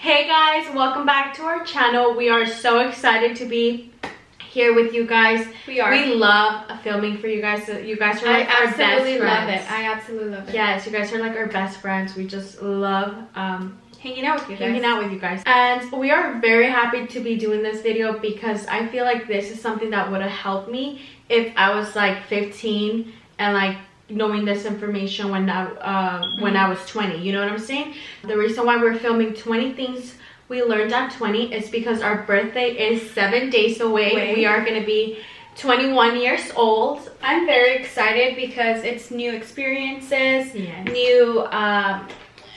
Hey guys, welcome back to our channel. We are so excited to be here with you guys. We love filming for you guys. You guys are like our best friends. I absolutely love it. Yes, you guys are like our best friends. We just love hanging out with you guys. And we are very happy to be doing this video because I feel like this is something that would have helped me if I was like 15 and like knowing this information when I was 20. You know what I'm saying? The reason why we're filming 20 things we learned at 20 is because our birthday is 7 days away. We are going to be 21 years old. I'm very excited because it's new experiences,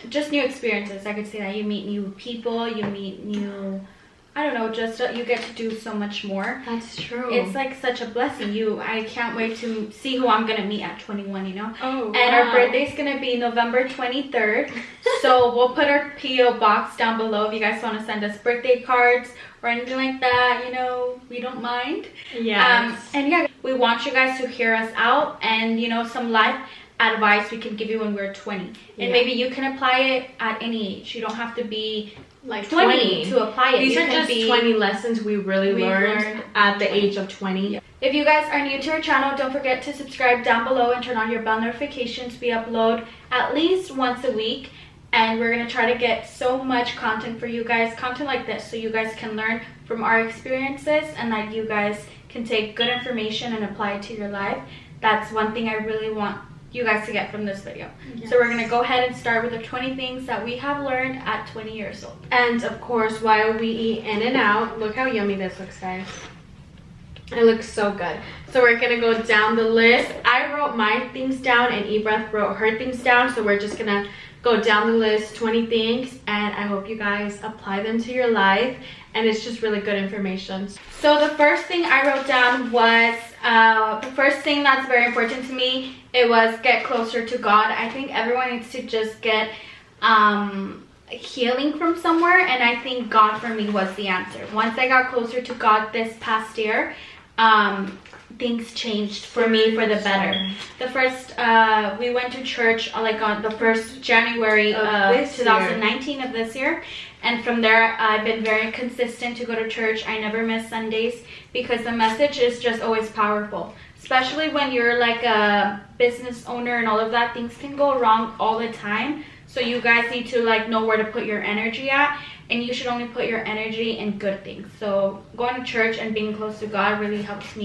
just new experiences. I could say that you meet new people, you meet new, I don't know, just you get to do so much more. That's true. It's like such a blessing. I can't wait to see who I'm gonna meet at 21, you know. Oh, and our birthday's gonna be November 23rd. So we'll put our PO box down below if you guys want to send us birthday cards or anything like that. You know, we don't mind. Yes. And yeah, we want you guys to hear us out and, you know, some life advice we can give you when we're 20. And maybe you can apply it at any age. You don't have to be like 20 to apply it. These are just 20 lessons we learned at the age of 20. Yeah. If you guys are new to our channel, don't forget to subscribe down below and turn on your bell notifications. We upload at least once a week, and we're gonna try to get so much content for you guys, content like this, so you guys can learn from our experiences and that you guys can take good information and apply it to your life. That's one thing I really want you guys to get from this video. Yes. So we're gonna go ahead and start with the 20 things that we have learned at 20 years old. And of course, while we eat in and out, look how yummy this looks, guys. It looks so good. So we're gonna go down the list. I wrote my things down and Ebreth wrote her things down, so we're just gonna go down the list, 20 things, and I hope you guys apply them to your life, and it's just really good information. So the first thing I wrote down was the first thing that's very important to me. It was get closer to God. I think everyone needs to just get healing from somewhere, and I think God for me was the answer. Once I got closer to God this past year, things changed for me for the better. The first we went to church like on the 1st January of 2019 of this year, and from there I've been very consistent to go to church. I never miss Sundays because the message is just always powerful, especially when you're like a business owner and all of that. Things can go wrong all the time, so you guys need to like know where to put your energy at, and you should only put your energy in good things. So going to church and being close to God really helps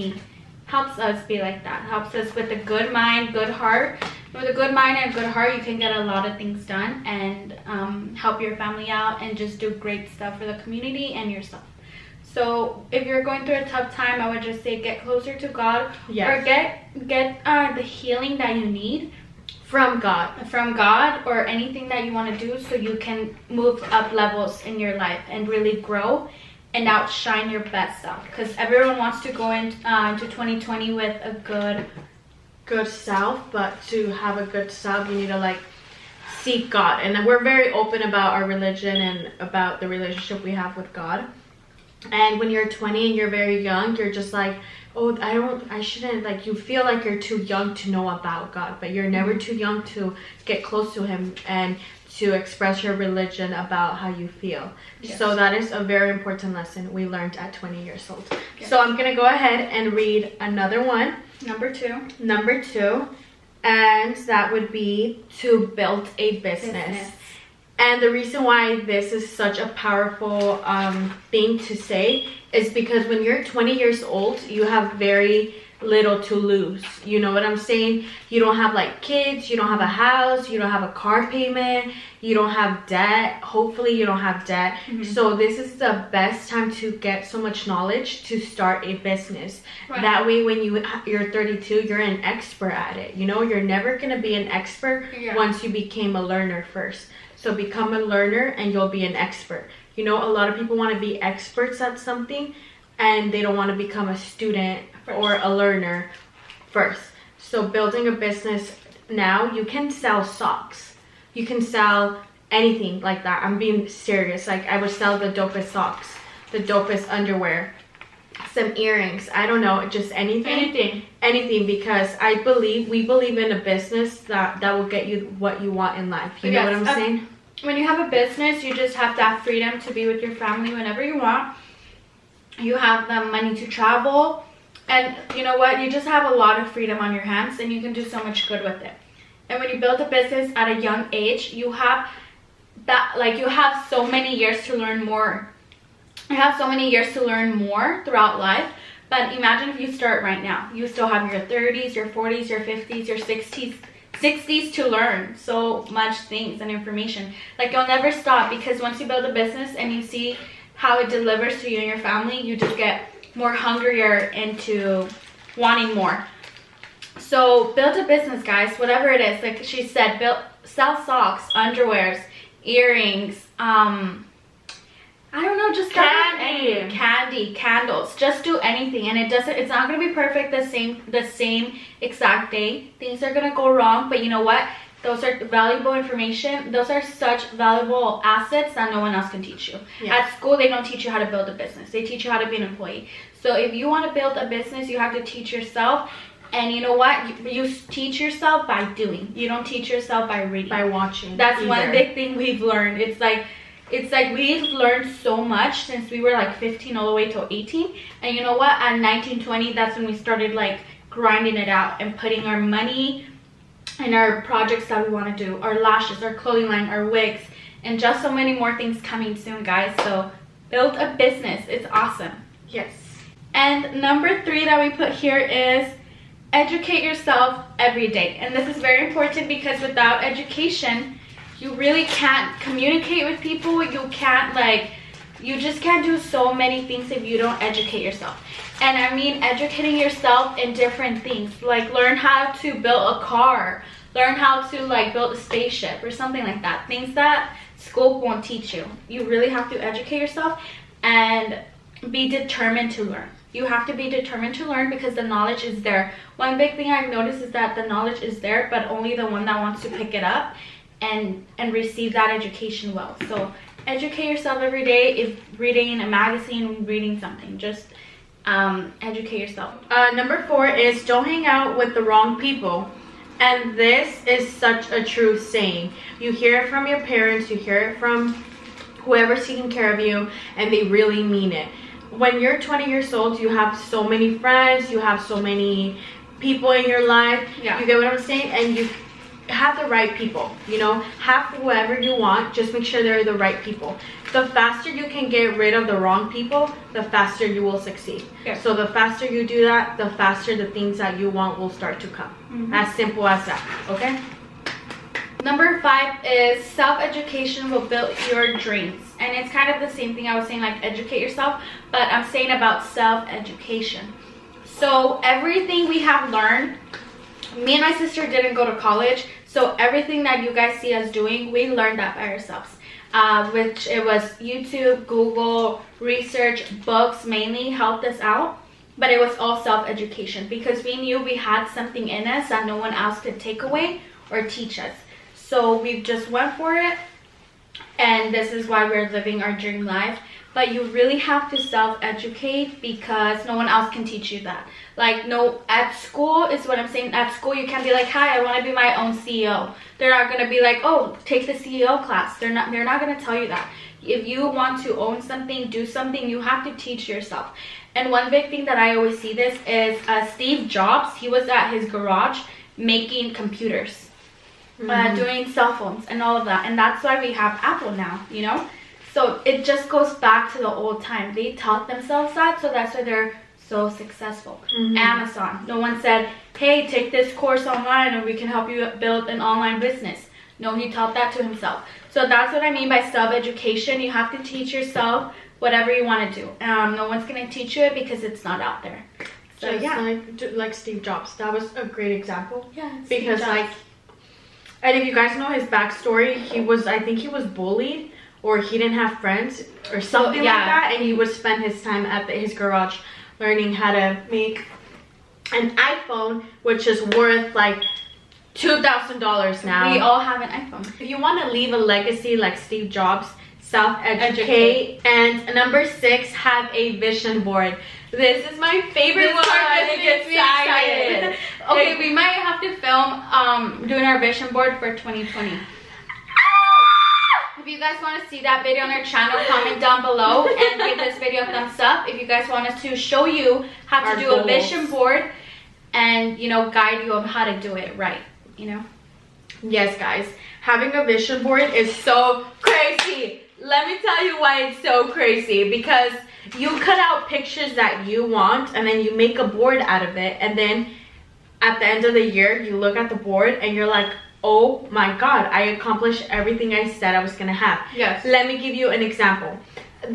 us be like that. Helps us with a good mind, good heart. With a good mind and a good heart, you can get a lot of things done and help your family out and just do great stuff for the community and yourself. So if you're going through a tough time, I would just say get closer to God, or get the healing that you need from God, or anything that you want to do, so you can move up levels in your life and really grow and outshine your best self. Because everyone wants to go into 2020 with a good self, but to have a good self, you need to like seek God. And we're very open about our religion and about the relationship we have with God. And when you're 20 and you're very young, you're just like, oh, I shouldn't, like, you feel like you're too young to know about God, but you're never too young to get close to him and to express your religion about how you feel. Yes. So that is a very important lesson we learned at 20 years old. Yes. So I'm gonna go ahead and read another one. Number two, and that would be to build a business. And the reason why this is such a powerful thing to say is because when you're 20 years old, you have very little to lose. You know what I'm saying? You don't have like kids, you don't have a house, you don't have a car payment, you don't have debt. Hopefully you don't have debt. So this is the best time to get so much knowledge to start a business. That way when you're 32, you're an expert at it. You know, you're never gonna be an expert once you became a learner first. So become a learner and you'll be an expert. You know, a lot of people want to be experts at something and they don't want to become a student or a learner first. So building a business now, you can sell socks. You can sell anything like that. I'm being serious. Like I would sell the dopest socks, the dopest underwear, some earrings, I don't know, just anything, because we believe in a business that will get you what you want in life. You know what I'm saying? when you have a business, you just have to have freedom to be with your family whenever you want. You have the money to travel, and you know what, you just have a lot of freedom on your hands, and you can do so much good with it. And when you build a business at a young age, you have that, like, you have so many years to learn more. You have so many years to learn more throughout life. But imagine if you start right now, you still have your 30s, your 40s, your 50s, your 60s to learn so much things and information. Like, you'll never stop, because once you build a business and you see how it delivers to you and your family, you just get more hungrier into wanting more. So build a business, guys, whatever it is. Like she said, sell socks, underwears, earrings, I don't know, just candy, candles, just do anything. And it's not gonna be perfect the same exact day. Things are gonna go wrong, but you know what, those are valuable information. Those are such valuable assets that no one else can teach you. Yeah. At school, they don't teach you how to build a business. They teach you how to be an employee. So if you want to build a business, you have to teach yourself. And you know what, you teach yourself by doing. You don't teach yourself by reading, by watching. That's either. One big thing we've learned. It's like we've learned so much since we were like 15 all the way till 18. And you know what, at 19, 20, that's when we started like grinding it out and putting our money in our projects that we want to do, our lashes, our clothing line, our wigs, and just so many more things coming soon, guys. So build a business. It's awesome. Yes. And number 3 that we put here is educate yourself every day. And this is very important, because without education, you really can't communicate with people. You can't, like, you just can't do so many things if you don't educate yourself. And I mean educating yourself in different things. Like, learn how to build a car. Learn how to, like, build a spaceship or something like that. Things that school won't teach you. You really have to educate yourself and be determined to learn. You have to be determined to learn, because the knowledge is there. One big thing I've noticed is that the knowledge is there, but only the one that wants to pick it up and receive that education well. So educate yourself every day. If reading a magazine, reading something, just educate yourself. Number 4 is don't hang out with the wrong people. And this is such a true saying. You hear it from your parents, you hear it from whoever's taking care of you, and they really mean it. When you're 20 years old, you have so many friends, you have so many people in your life. Yeah. You get what I'm saying? And you have the right people, you know, have whoever you want, just make sure they're the right people. The faster you can get rid of the wrong people, the faster you will succeed. Yeah. So the faster you do that, the faster the things that you want will start to come. As simple as that, okay? Number 5 is self-education will build your dreams. And it's kind of the same thing I was saying, like educate yourself, but I'm saying about self-education. So everything we have learned, me and my sister didn't go to college, so everything that you guys see us doing, we learned that by ourselves. Which it was YouTube, Google, research, books mainly helped us out. But it was all self-education, because we knew we had something in us that no one else could take away or teach us. So we just went for it, and this is why we're living our dream life. But you really have to self-educate, because no one else can teach you that. Like, no, at school is what I'm saying. At school, you can't be like, hi, I want to be my own CEO. They're not going to be like, oh, take the CEO class. They're not going to tell you that. If you want to own something, do something, you have to teach yourself. And one big thing that I always see this is Steve Jobs. He was at his garage making computers, doing cell phones and all of that. And that's why we have Apple now, you know? So it just goes back to the old time. They taught themselves that, so that's why they're so successful. Amazon, no one said, hey, take this course online and we can help you build an online business. No, he taught that to himself. So that's what I mean by self-education. You have to teach yourself whatever you want to do. No one's going to teach you it, because it's not out there. So yeah, like Steve Jobs, that was a great example. Yeah, because like, and if you guys know his backstory, he was, I think he was bullied, or he didn't have friends or something like that, and he would spend his time at his garage learning how to make an iPhone, which is worth like $2,000 now. We all have an iPhone. If you want to leave a legacy like Steve Jobs, self-educate. And number 6, have a vision board. This is my favorite one. It gets me excited. Okay, we might have to film doing our vision board for 2020. If you guys want to see that video on our channel, comment down below and give this video a thumbs up. If you guys want us to show you how to do a vision board and, you know, guide you on how to do it right, you know. Yes, guys, having a vision board is so crazy. Let me tell you why it's so crazy. Because you cut out pictures that you want and then you make a board out of it, and then at the end of the year you look at the board and you're like, oh my god, I accomplished everything I said I was gonna have. Yes. Let me give you an example.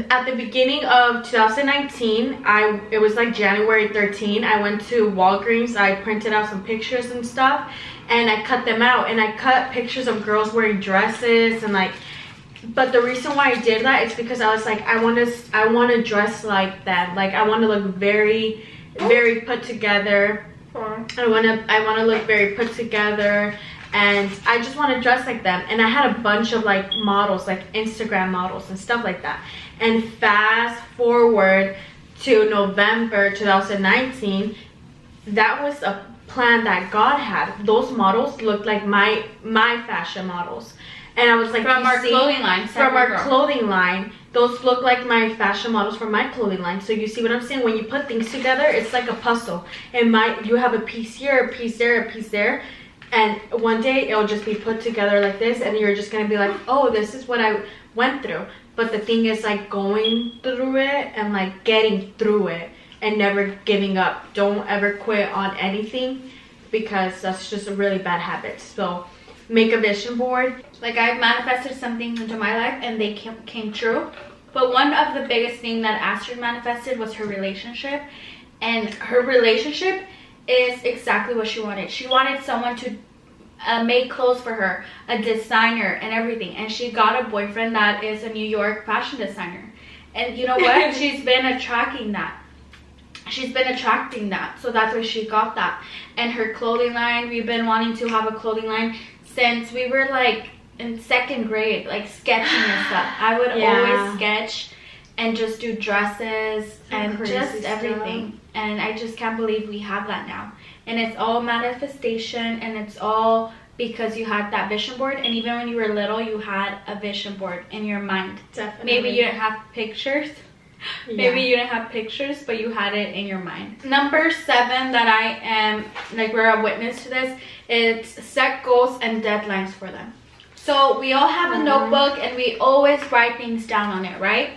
At the beginning of 2019, it was like January 13, I went to Walgreens. I printed out some pictures and stuff and I cut them out, and I cut pictures of girls wearing dresses and like, but the reason why I did that is because I was like, I want to dress like them. Like, I want to look very put together. I want to look very put together, and I just want to dress like them. And I had a bunch of like models, like Instagram models and stuff like that. And fast forward to November 2019, that was a plan that God had. Those models looked like my fashion models. And I was like, from our clothing line. From our clothing line. Those look like my fashion models from my clothing line. So you see what I'm saying? When you put things together, it's like a puzzle. And you have a piece here, a piece there, a piece there. And one day it'll just be put together like this. And you're just going to be like, oh, this is what I went through. But the thing is, like, going through it and like getting through it and never giving up. Don't ever quit on anything, because that's just a really bad habit. So make a vision board. Like, I've manifested some things into my life and they came true. But one of the biggest things that Astrid manifested was her relationship. And her relationship is exactly what she wanted. She wanted someone to make clothes for her, a designer and everything. And she got a boyfriend that is a New York fashion designer. And you know what? She's been attracting that. She's been attracting that. So that's why she got that. And her clothing line, we've been wanting to have a clothing line since we were like in 2nd grade, like sketching and stuff. I would always sketch and just do dresses and just everything. And I just can't believe we have that now. And it's all manifestation, and it's all because you had that vision board. And even when you were little, you had a vision board in your mind. Definitely. Maybe you didn't have pictures. Maybe you didn't have pictures, but you had it in your mind. Number 7 that I am, like, we're a witness to this, it's set goals and deadlines for them. So we all have a notebook and we always write things down on it, right?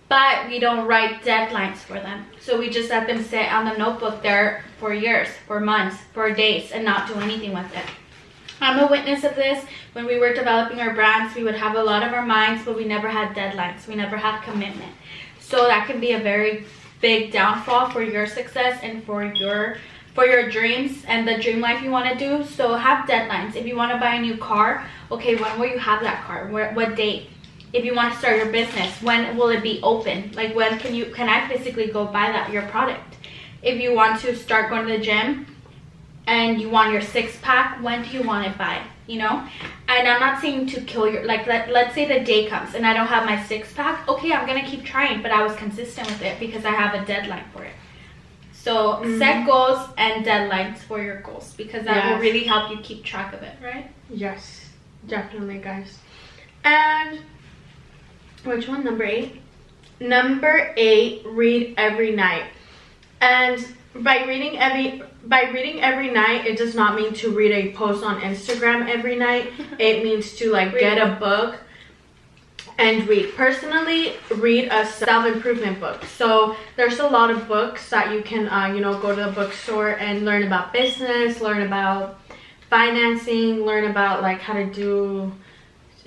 But we don't write deadlines for them. So we just let them sit on the notebook there for years, for months, for days, and not do anything with it. I'm a witness of this. When we were developing our brands, we would have a lot of our minds, but we never had deadlines. We never had commitment. So that can be a very big downfall for your success and for your dreams and the dream life you want to do. So have deadlines. If you want to buy a new car, okay, when will you have that car? What date? If you want to start your business, when will it be open? Like, when can I physically go buy your product? If you want to start going to the gym and you want your 6-pack, when do you want it by? You know? And I'm not saying to kill your, like, let's say the day comes and I don't have my 6-pack. Okay, I'm gonna keep trying, but I was consistent with it because I have a deadline for it. So set goals and deadlines for your goals, because that will really help you keep track of it, right? Yes, definitely, guys. And which one? Number 8. Number 8, read every night. And by reading every night, it does not mean to read a post on Instagram every night. It means to, like, get a book and read. Personally, read a self-improvement book. So there's a lot of books that you can you know, go to the bookstore and learn about business, learn about financing, learn about, like, how to do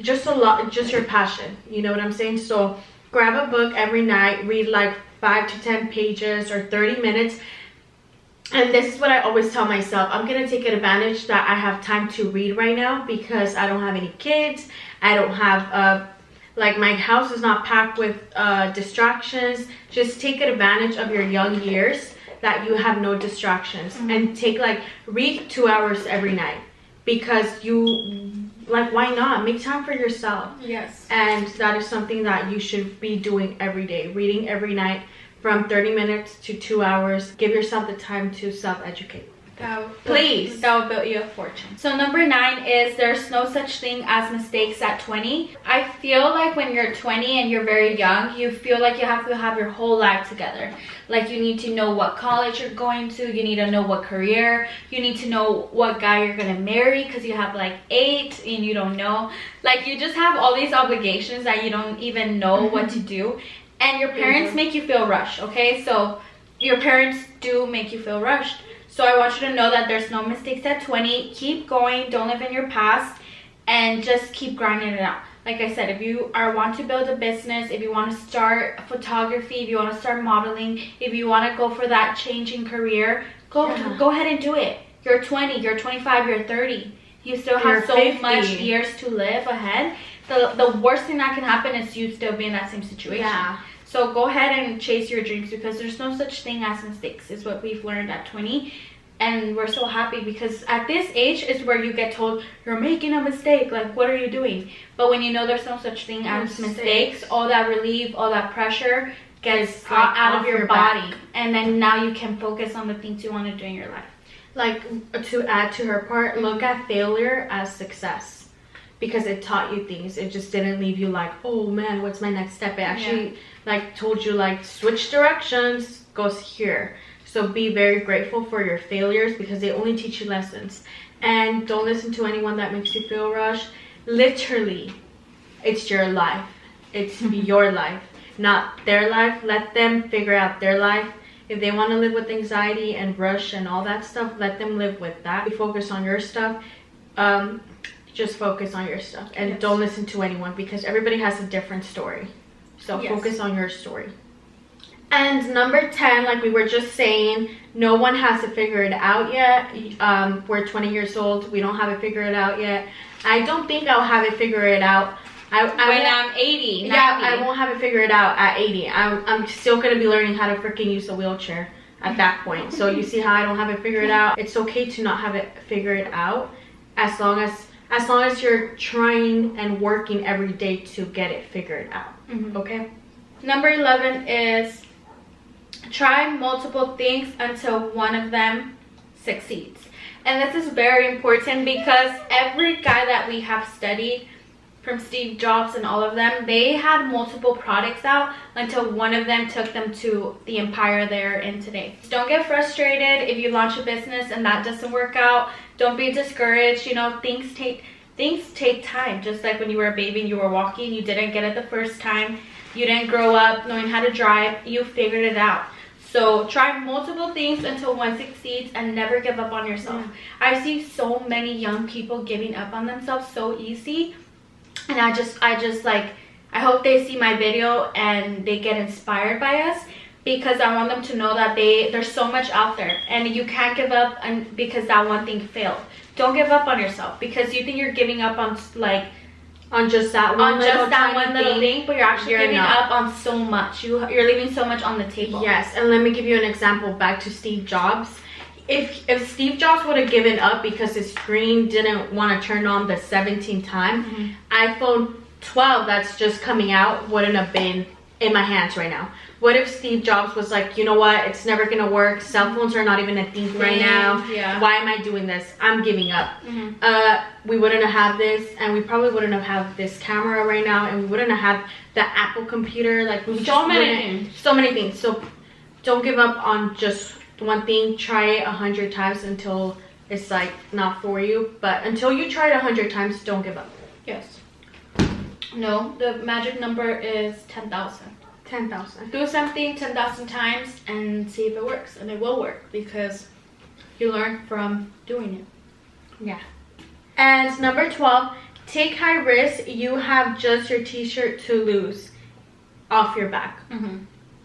just your passion. You know what I'm saying? So grab a book every night, read like 5 to 10 pages or 30 minutes. And this is what I always tell myself. I'm going to take advantage that I have time to read right now, because I don't have any kids. I don't have, like, my house is not packed with distractions. Just take advantage of your young years that you have no distractions. And read 2 hours every night, because you, like, why not? Make time for yourself. Yes. And that is something that you should be doing every day. Reading every night from 30 minutes to 2 hours. Give yourself the time to self-educate. Please. That will build you a fortune. So number 9 is there's no such thing as mistakes at 20. I feel like when you're 20 and you're very young, you feel like you have to have your whole life together. Like you need to know what college you're going to, you need to know what career, you need to know what guy you're gonna marry because you have like 8 and you don't know. Like you just have all these obligations that you don't even know what to do. And your parents make you feel rushed, okay? So your parents do make you feel rushed. So I want you to know that there's no mistakes at 20. Keep going, don't live in your past, and just keep grinding it out. Like I said, if you want to build a business, if you want to start photography, if you want to start modeling, if you want to go for that changing career, go ahead and do it. You're 20, you're 25, you're 30. You still have so 50. much years to live ahead. The worst thing that can happen is you still be in that same situation. Yeah. So go ahead and chase your dreams because there's no such thing as mistakes is what we've learned at 20. And we're so happy because at this age is where you get told you're making a mistake. Like, what are you doing? But when you know there's no such thing as mistakes, all that relief, all that pressure gets out of your body. And then now you can focus on the things you want to do in your life. Like, to add to her part, look at failure as success. Because it taught you things. It just didn't leave you like, oh man, what's my next step? It actually like told you like switch directions, goes here. So be very grateful for your failures because they only teach you lessons. And don't listen to anyone that makes you feel rushed. Literally, it's your life. It's your life, not their life. Let them figure out their life. If they want to live with anxiety and rush and all that stuff, let them live with that. Focus on your stuff. Just focus on your stuff and don't listen to anyone because everybody has a different story. So focus on your story. And number 10, like we were just saying, no one has to figure it out yet. We're 20 years old. We don't have it figured out yet. I don't think I'll have it figured out. When I'm 80, 90. Yeah, I won't have it figured out at 80. I'm still going to be learning how to freaking use a wheelchair at that point. So you see how I don't have it figured out? It's okay to not have it figured out as long as you're trying and working every day to get it figured out. Okay? Number 11 is try multiple things until one of them succeeds. And this is very important because every guy that we have studied, from Steve Jobs and all of them, they had multiple products out until one of them took them to the empire they're in today. Don't get frustrated if you launch a business and that doesn't work out. Don't be discouraged. You know, things take time. Just like when you were a baby and you were walking, you didn't get it the first time. You didn't grow up knowing how to drive. You figured it out. So try multiple things until one succeeds and never give up on yourself. I see so many young people giving up on themselves so easy. And I just like, I hope they see my video and they get inspired by us because I want them to know that there's so much out there and you can't give up because that one thing failed. Don't give up on yourself because you think you're giving up on just that one little thing, but you're actually giving up on so much. You're leaving so much on the table. Yes, and let me give you an example back to Steve Jobs. If Steve Jobs would have given up because his screen didn't want to turn on the 17th time, iPhone 12 that's just coming out wouldn't have been in my hands right now. What if Steve Jobs was like, you know what, it's never gonna work, cell phones are not even a thing right now, why am I doing this, I'm giving up. We wouldn't have this, and we probably wouldn't have had this camera right now, and we wouldn't have had the Apple computer, like so many things. So don't give up on just one thing. Try it 100 times until it's like not for you, but until you try it 100 times, don't give up. Yes. No, the magic number is 10,000. 10,000. Do something 10,000 times and see if it works, and it will work because you learn from doing it. Yeah. And number 12, take high risk. You have just your t-shirt to lose off your back.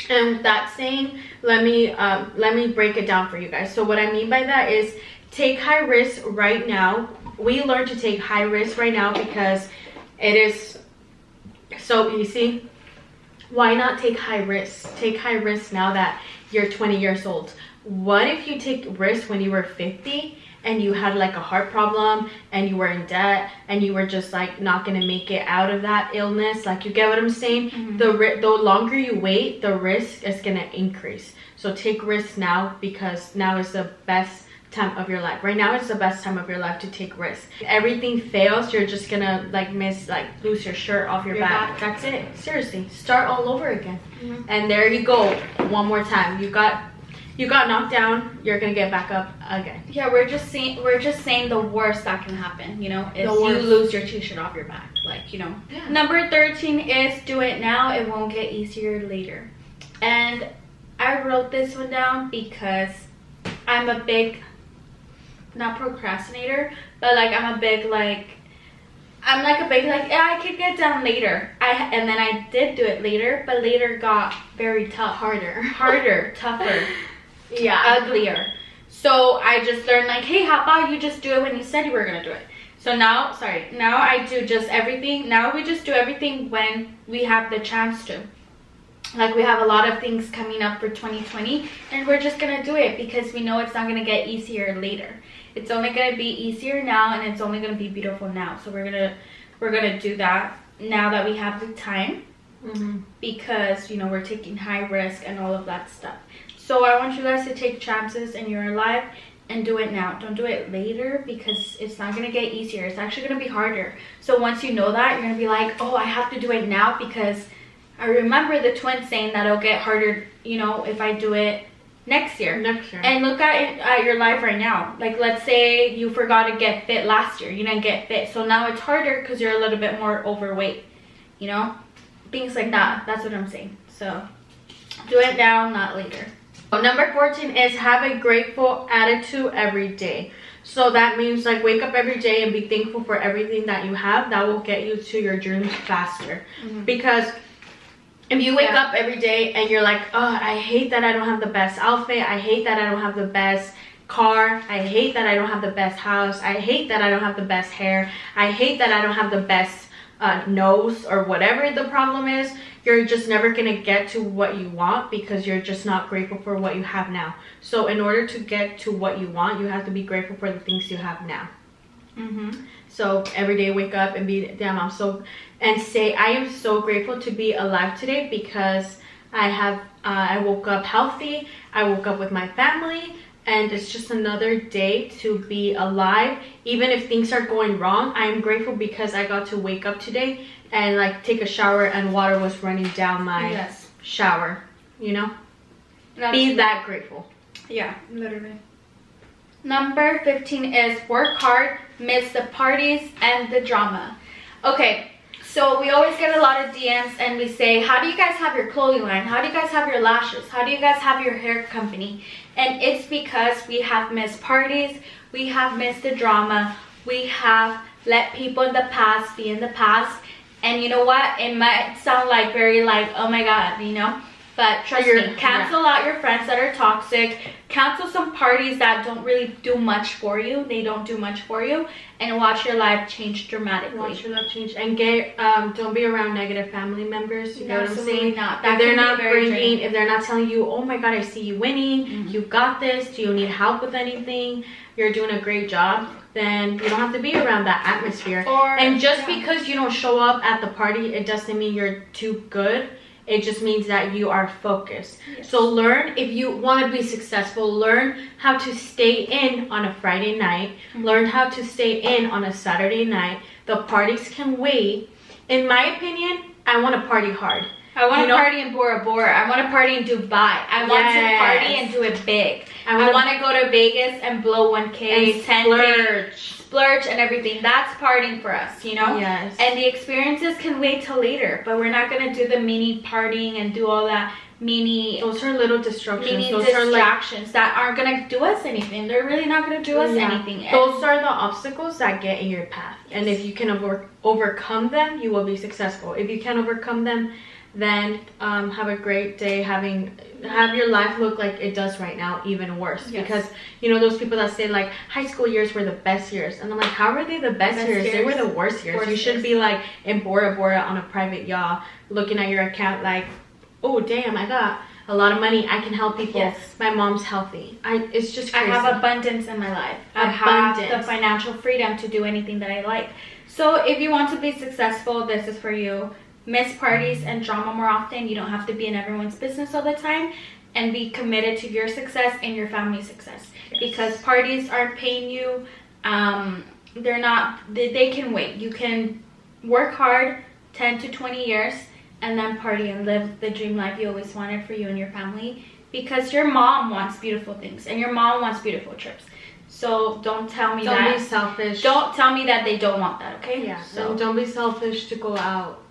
And that saying, let me break it down for you guys. So what I mean by that is take high risk right now. We learn to take high risk right now because it is so easy. Why not take high risk? Take high risk now that you're 20 years old. What if you take risk when you were 50 and you had like a heart problem and you were in debt and you were just like not gonna make it out of that illness? Like, you get what I'm saying? The longer you wait, the risk is gonna increase. So take risks now because now is the best time of your life. Right now is the best time of your life to take risks. If everything fails, you're just gonna like lose your shirt off your back. That's it. Seriously, start all over again. And there you go, one more time. You got knocked down, you're gonna get back up again. Yeah, we're just saying the worst that can happen, you know, is you lose your t-shirt off your back, like, you know. Yeah. Number 13 is do it now, it won't get easier later. And I wrote this one down because I'm a big, not procrastinator, but like I'm a big like, yeah, I could get done later. And then I did do it later, but later got very tough, harder, tougher, yeah, uglier. So I just learned like, hey, how about you just do it when you said you were gonna do it? So now I do just everything. Now we just do everything when we have the chance to. Like, we have a lot of things coming up for 2020, and we're just gonna do it because we know it's not gonna get easier later. It's only gonna be easier now, and it's only gonna be beautiful now. So we're gonna do that now that we have the time, because, you know, we're taking high risk and all of that stuff. So I want you guys to take chances in your life and do it now. Don't do it later, because it's not gonna get easier. It's actually gonna be harder. So once you know that, you're gonna be like, oh, I have to do it now, because I remember the twins saying that it'll get harder, you know, if I do it next year. And look at your life right now. Like, let's say you forgot to get fit last year. You didn't get fit. So now it's harder because you're a little bit more overweight, you know? Things like that. That's what I'm saying. So do it now, not later. Number 14 is have a grateful attitude every day. So that means like wake up every day and be thankful for everything that you have. That will get you to your dreams faster. Because if you wake up every day and you're like, oh, I hate that I don't have the best outfit, I hate that I don't have the best car, I hate that I don't have the best house, I hate that I don't have the best hair, I hate that I don't have the best nose, or whatever the problem is, you're just never gonna get to what you want, because you're just not grateful for what you have now. So in order to get to what you want, you have to be grateful for the things you have now. So every day wake up and be, damn, and say, I am so grateful to be alive today, because I woke up healthy, I woke up with my family, and it's just another day to be alive. Even if things are going wrong, I am grateful because I got to wake up today and like take a shower and water was running down my shower, you know? Be that grateful. Yeah, literally. Number 15 is work hard, miss the parties and the drama. Okay, so we always get a lot of DMs and we say, how do you guys have your clothing line? How do you guys have your lashes? How do you guys have your hair company? And it's because we have missed parties, we have missed the drama, we have let people in the past be in the past. And you know what? It might sound like very like, oh my God, you know? But trust me, cancel out your friends that are toxic. Cancel some parties that don't really do much for you. They don't do much for you. And watch your life change dramatically. Watch your life change. And get, don't be around negative family members. You know what I'm saying? Not. If they're not bringing, if they're not telling you, oh my God, I see you winning. You got this. Do you need help with anything? You're doing a great job. Then you don't have to be around that atmosphere. And just because you don't show up at the party, it doesn't mean you're too good. It just means that you are focused. So learn, if you want to be successful, learn how to stay in on a Friday night. Learn how to stay in on a Saturday night. The parties can wait. In my opinion, I want to party hard. I want to party in Bora Bora. I want to party in Dubai. I want to party and do it big. I want to go to Vegas and blow 1K, and splurge and everything. That's partying for us, you know? Yes. And the experiences can wait till later, but we're not going to do the mini partying and do all that mini... Those are little distractions. Those distractions that aren't going to do us anything. They're really not going to do us anything. Those are the obstacles that get in your path. And if you can overcome them, you will be successful. If you can't overcome them, then have a great day. Have your life look like it does right now, even worse. Because you know those people that say like high school years were the best years, and I'm like, how were they the best years? They were the worst years. You should be like in Bora Bora on a private yacht, looking at your account like, oh damn, I got a lot of money, I can help people. My mom's healthy. It's just crazy. I have abundance in my life. I have the financial freedom to do anything that I like. So if you want to be successful, this is for you. Miss parties and drama more often. You don't have to be in everyone's business all the time. and be committed to your success and your family's success. Because parties aren't paying you. They're not, they can wait. You can work hard 10 to 20 years and then party and live the dream life you always wanted for you and your family, because your mom wants beautiful things and your mom wants beautiful trips. So don't tell me Don't be selfish. Don't tell me that they don't want that, okay? Yeah. So And don't be selfish to go out.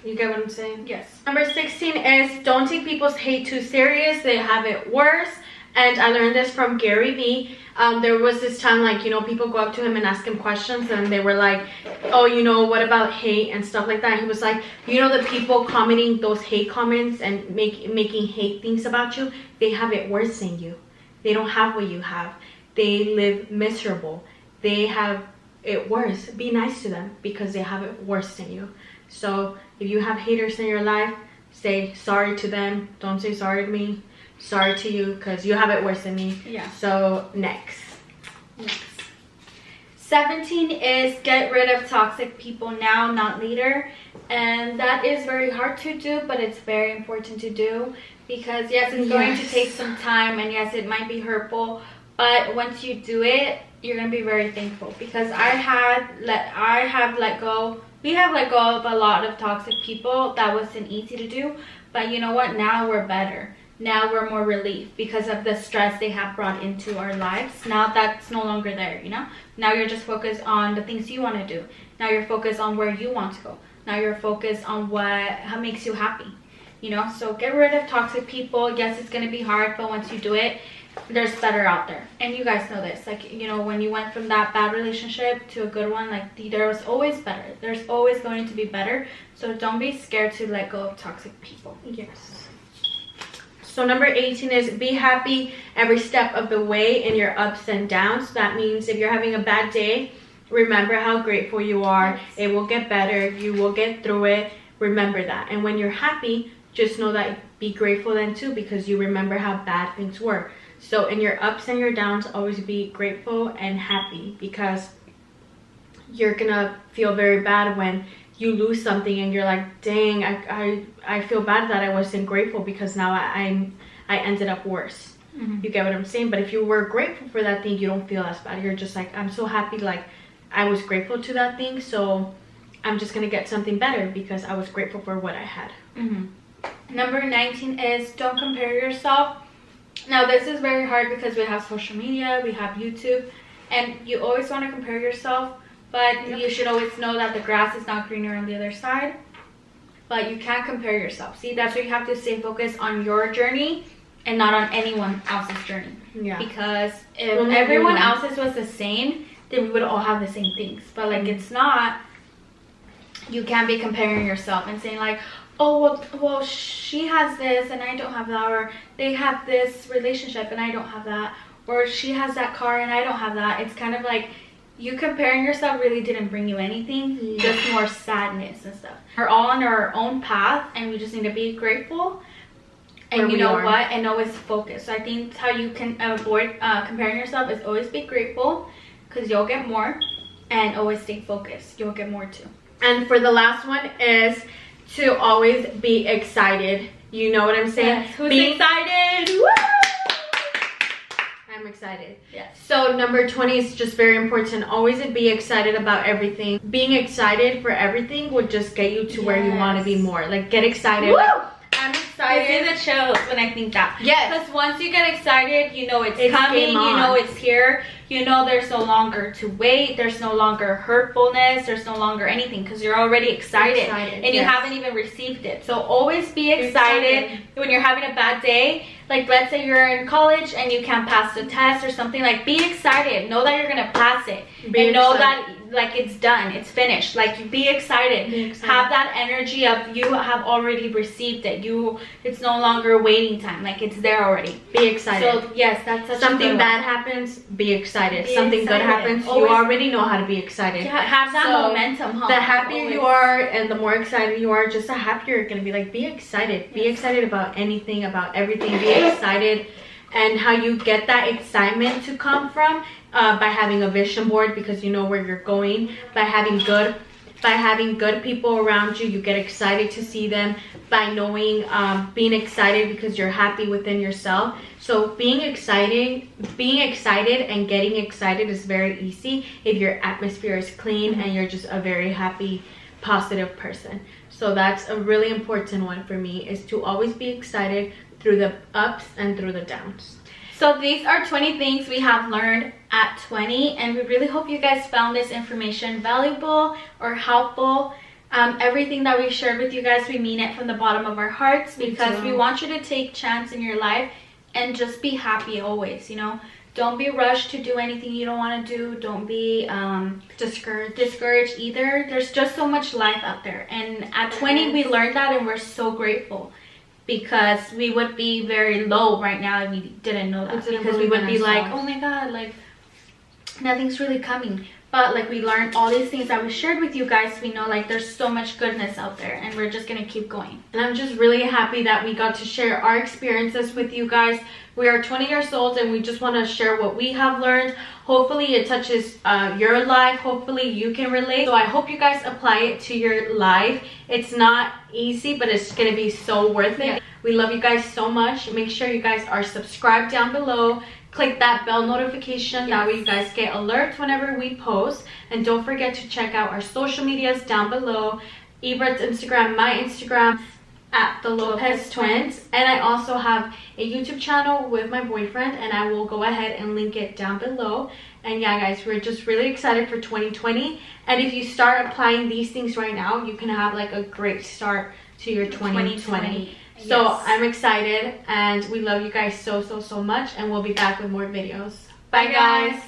You get what I'm saying? yes. Number 16 is don't take people's hate too serious. They have it worse. And I learned this from Gary Vee. There was this time, like, you know, people go up to him and ask him questions, and they were like, oh, you know, what about hate and stuff like that? He was like, you know, the people commenting those hate comments and making hate things about you, they have it worse than you. They don't have what you have. They live miserable. They have it worse. Be nice to them because they have it worse than you. So if you have haters in your life, say sorry to them. Don't say sorry to me. Sorry to you because you have it worse than me. Yeah. So next. 17 is get rid of toxic people now, not later. And that is very hard to do, but it's very important to do, because yes, it's going to take some time, and yes, it might be hurtful, but once you do it, you're gonna be very thankful. Because we have let go of a lot of toxic people. That wasn't easy to do, but you know what, now we're better. Now we're more relieved because of the stress they have brought into our lives. Now that's no longer there, you know? Now you're just focused on the things you want to do. Now you're focused on where you want to go. Now you're focused on what makes you happy, you know? So get rid of toxic people. Yes, it's going to be hard, but once you do it, there's better out there. And you guys know this. Like, you know, when you went from that bad relationship to a good one, like, there was always better. There's always going to be better. So don't be scared to let go of toxic people. Yes. So number 18 is be happy every step of the way in your ups and downs. So that means if you're having a bad day, remember how grateful you are. Yes. It will get better. You will get through it. Remember that. And when you're happy, just know that be grateful then too, because you remember how bad things were. So in your ups and your downs, always be grateful and happy, because you're gonna feel very bad when you lose something and you're like, dang, I feel bad that I wasn't grateful because now I ended up worse. You get what I'm saying? But if you were grateful for that thing, you don't feel as bad. You're just like, I'm so happy, like I was grateful to that thing, so I'm just gonna get something better because I was grateful for what I had. Number 19 is don't compare yourself. Now this is very hard because we have social media, we have YouTube, and you always want to compare yourself. But you should always know that the grass is not greener on the other side. But you can't compare yourself. See, that's why you have to stay focused on your journey and not on anyone else's journey. Yeah. Because if everyone else's was the same, then we would all have the same things. But like it's not. You can't be comparing yourself and saying like, oh, well, she has this and I don't have that. Or they have this relationship and I don't have that. Or she has that car and I don't have that. It's kind of like, you comparing yourself really didn't bring you anything, just more sadness and stuff. We're all on our own path, and we just need to be grateful. And you know what? And always focus. So I think how you can avoid comparing yourself is always be grateful, because you'll get more, and always stay focused. You'll get more too. And for the last one is to always be excited. You know what I'm saying? Yes. Who's excited? Woo! I'm excited. Yes. So number 20 is just very important. Always be excited about everything. Being excited for everything would just get you to where you want to be more. Like, get excited. Woo! Like, I'm excited. I see the chills when I think that. Yes. Because once you get excited, you know it's coming. You know it's here. You know there's no longer to wait. There's no longer hurtfulness. There's no longer anything, because you're already excited. And you haven't even received it. So always be excited when you're having a bad day. Like, let's say you're in college and you can't pass the test or something. Like, be excited. Know that you're going to pass it. And know that, like, it's done. It's finished. Like, you be excited. Have that energy of you have already received it. It's no longer waiting time. Like, it's there already. Be excited. So, yes, that's such something bad happens, be excited. Something good happens, you already know how to be excited. Have that momentum, huh? The happier you are and the more excited you are, just the happier you're going to be. Like, be excited. Be excited about anything, about everything. Be excited. And how you get that excitement to come from by having a vision board, because you know where you're going, by having good By having good people around you, you get excited to see them. By knowing, being excited because you're happy within yourself. So being excited and getting excited is very easy if your atmosphere is clean and you're just a very happy, positive person. So that's a really important one for me, is to always be excited through the ups and through the downs. So these are 20 things we have learned at 20, and we really hope you guys found this information valuable or helpful. Everything that we shared with you guys, we mean it from the bottom of our hearts, because we want you to take chance in your life and just be happy always, you know. Don't be rushed to do anything you don't want to do. Don't be discouraged either. There's just so much life out there, and at 20 we learned that, and we're so grateful. Because we would be very low right now if we didn't know that. Because we would be like, oh my god, like nothing's really coming. But like we learned all these things that we shared with you guys. We know like there's so much goodness out there, and we're just gonna keep going. And I'm just really happy that we got to share our experiences with you guys. We are 20 years old, and we just want to share what we have learned. Hopefully it touches your life. Hopefully you can relate. So I hope you guys apply it to your life. It's not easy, but it's gonna be so worth it. Yeah. We love you guys so much. Make sure you guys are subscribed down below. Click that bell notification. That way you guys get alerts whenever we post. And don't forget to check out our social medias down below. Ebret's Instagram, my Instagram, at the Lopez Twins. And I also have a YouTube channel with my boyfriend, and I will go ahead and link it down below. And yeah guys, we're just really excited for 2020. And if you start applying these things right now, you can have like a great start to your 2020. So yes. I'm excited, and we love you guys so much, and we'll be back with more videos. Bye guys.